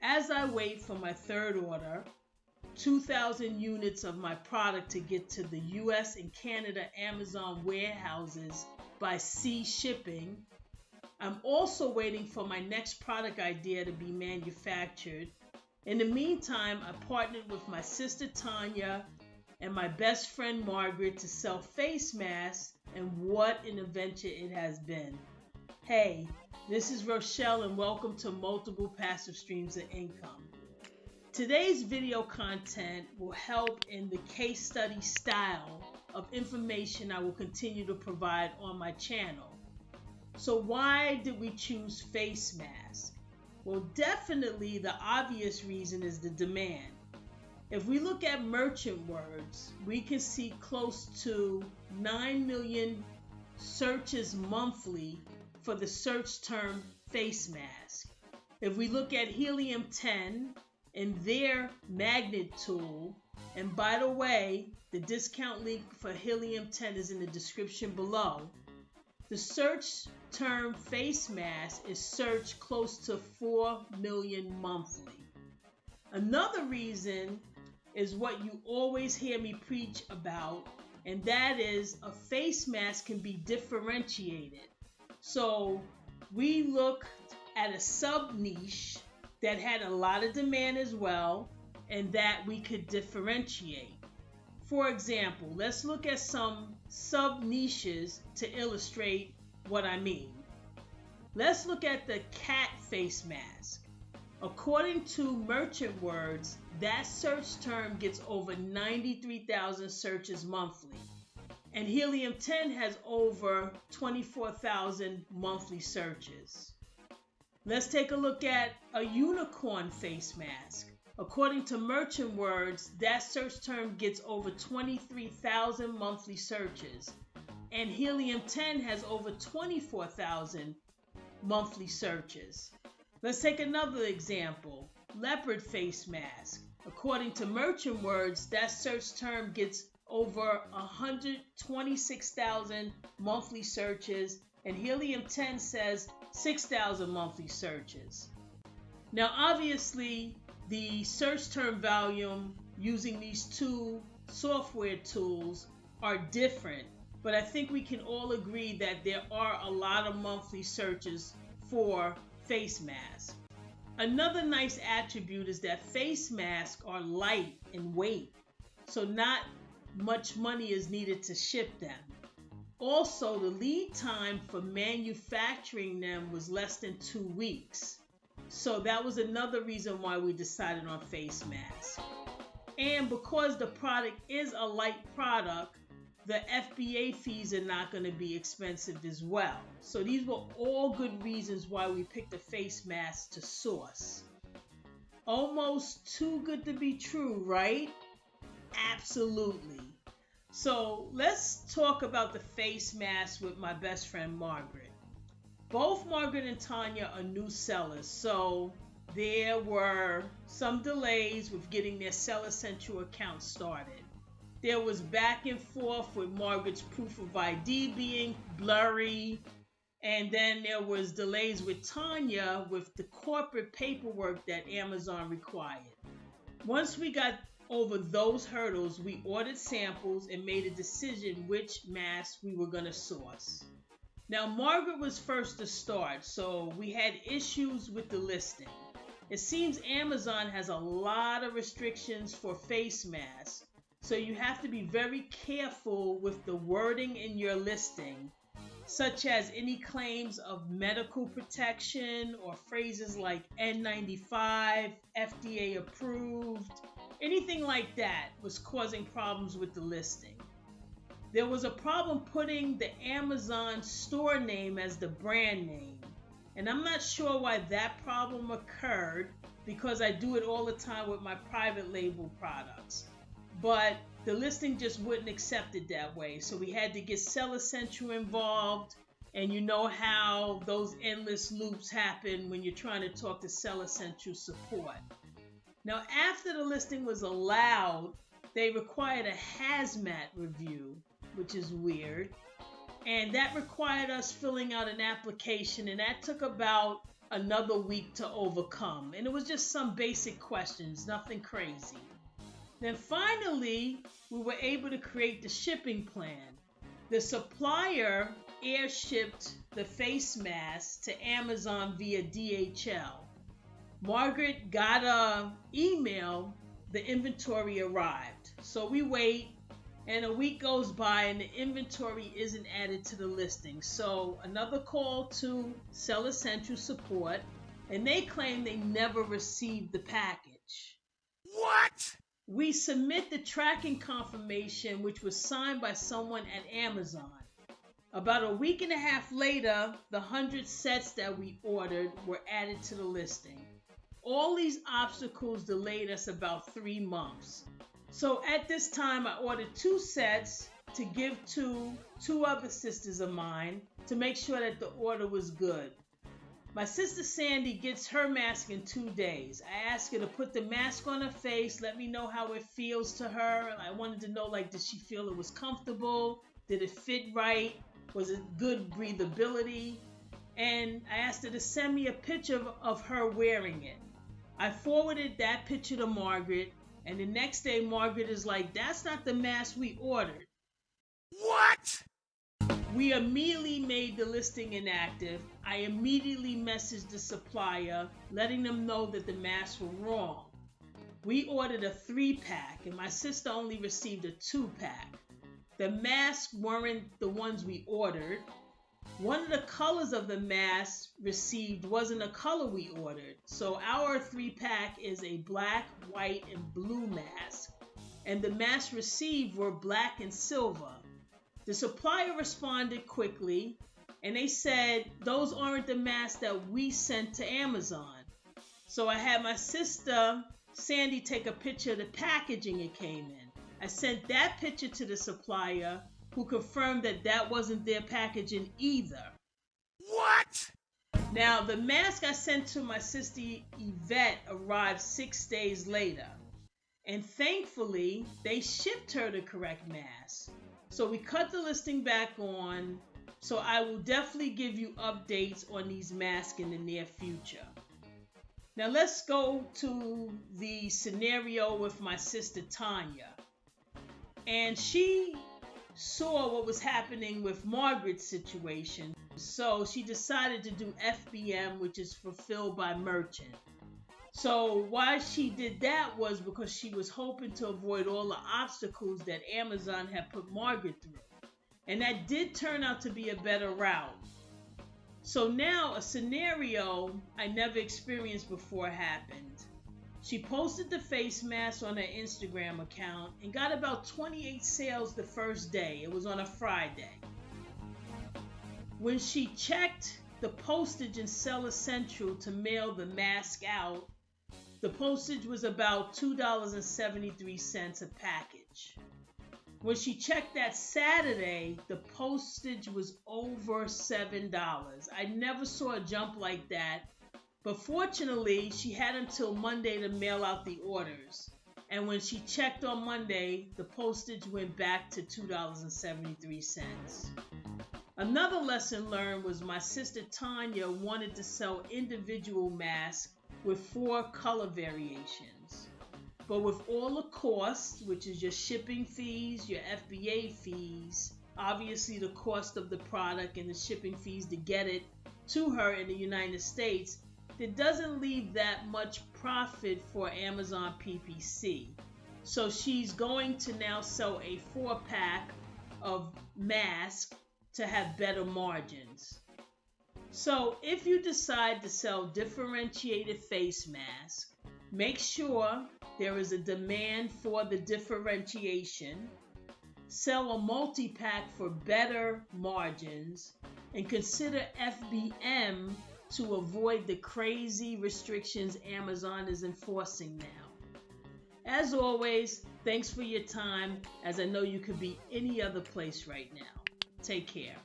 As I wait for my third order, 2,000 units of my product to get to the US and Canada Amazon warehouses by sea shipping, I'm also waiting for my next product idea to be manufactured. In the meantime, I partnered with my sister Tanya and my best friend Margaret to sell face masks, and what an adventure it has been. Hey, this is Rochelle and welcome to Multiple Passive Streams of Income. Today's video content will help in the case study style of information I will continue to provide on my channel. So why did we choose face masks? Well, definitely the obvious reason is the demand. If we look at merchant words, we can see close to 9 million searches monthly for the search term face mask. If we look at Helium 10 and their magnet tool, and by the way, the discount link for Helium 10 is in the description below, the search term face mask is searched close to 4 million monthly. Another reason is what you always hear me preach about, and that is a face mask can be differentiated. So we looked at a sub niche that had a lot of demand as well, and that we could differentiate. For example, let's look at some sub niches to illustrate what I mean. Let's look at the cat face mask. According to merchant words, that search term gets over 93,000 searches monthly. And Helium 10 has over 24,000 monthly searches. Let's take a look at a unicorn face mask. According to merchant words, that search term gets over 23,000 monthly searches. And Helium 10 has over 24,000 monthly searches. Let's take another example. Leopard face mask. According to merchant words, that search term gets over 126,000 monthly searches, and Helium 10 says 6,000 monthly searches. Now, obviously, the search term volume using these two software tools are different, but I think we can all agree that there are a lot of monthly searches for face masks. Another nice attribute is that face masks are light in weight, so not much money is needed to ship them. Also, the lead time for manufacturing them was less than 2 weeks. So that was another reason why we decided on face masks. And because the product is a light product, the FBA fees are not going to be expensive as well. So these were all good reasons why we picked a face mask to source. Almost too good to be true, right? Absolutely. So let's talk about the face mask with my best friend Margaret. Both Margaret and Tanya are new sellers, so there were some delays with getting their Seller Central account started. There was back and forth with Margaret's proof of ID being blurry, and then there was delays with Tanya with the corporate paperwork that Amazon required. Once we got over those hurdles, we ordered samples and made a decision which mask we were going to source. Now, Margaret was first to start, so we had issues with the listing. It seems Amazon has a lot of restrictions for face masks, so you have to be very careful with the wording in your listing, such as any claims of medical protection or phrases like N95, FDA approved. Anything like that was causing problems with the listing. There was a problem putting the Amazon store name as the brand name. And I'm not sure why that problem occurred, because I do it all the time with my private label products. But the listing just wouldn't accept it that way. So we had to get Seller Central involved. And you know how those endless loops happen when you're trying to talk to Seller Central support. Now, after the listing was allowed, they required a HAZMAT review, which is weird. And that required us filling out an application, and that took about another week to overcome. And it was just some basic questions, nothing crazy. Then finally, we were able to create the shipping plan. The supplier airshipped the face mask to Amazon via DHL. Margaret got an email, the inventory arrived. So we wait, and a week goes by and the inventory isn't added to the listing. So another call to Seller Central support, and they claim they never received the package. What? We submit the tracking confirmation, which was signed by someone at Amazon. About a week and a half later, the 100 sets that we ordered were added to the listing. All these obstacles delayed us about 3 months. So at this time, I ordered 2 sets to give to 2 other sisters of mine to make sure that the order was good. My sister Sandy gets her mask in 2 days. I asked her to put the mask on her face, let me know how it feels to her. I wanted to know, did she feel it was comfortable? Did it fit right? Was it good breathability? And I asked her to send me a picture of her wearing it. I forwarded that picture to Margaret, and the next day Margaret is like, that's not the mask we ordered. What? We immediately made the listing inactive. I immediately messaged the supplier, letting them know that the masks were wrong. We ordered a 3-pack, and my sister only received a 2-pack. The masks weren't the ones we ordered. One of the colors of the mask received wasn't a color we ordered. So our 3-pack is a black, white, and blue mask, and the masks received were black and silver. The supplier responded quickly, and they said those aren't the masks that we sent to Amazon. So I had my sister Sandy take a picture of the packaging it came in. I sent that picture to the supplier, who confirmed that that wasn't their packaging either. What? Now, the mask I sent to my sister Yvette arrived 6 days later, and thankfully they shipped her the correct mask. So we cut the listing back on, so I will definitely give you updates on these masks in the near future. Now let's go to the scenario with my sister Tanya. And she saw what was happening with Margaret's situation, so she decided to do FBM, which is fulfilled by merchant. So why she did that was because she was hoping to avoid all the obstacles that Amazon had put Margaret through. And that did turn out to be a better route. So now a scenario I never experienced before happened. She posted the face mask on her Instagram account and got about 28 sales the first day. It was on a Friday. When she checked the postage in Seller Central to mail the mask out, the postage was about $2.73 a package. When she checked that Saturday, the postage was over $7. I never saw a jump like that, but fortunately, she had until Monday to mail out the orders. And when she checked on Monday, the postage went back to $2.73. Another lesson learned was my sister Tanya wanted to sell individual masks with 4 color variations. But with all the costs, which is your shipping fees, your FBA fees, obviously the cost of the product and the shipping fees to get it to her in the United States, it doesn't leave that much profit for Amazon PPC. So she's going to now sell a 4-pack of masks to have better margins. So if you decide to sell differentiated face masks, make sure there is a demand for the differentiation, sell a multi-pack for better margins, and consider FBM to avoid the crazy restrictions Amazon is enforcing now. As always, thanks for your time, as I know you could be any other place right now. Take care.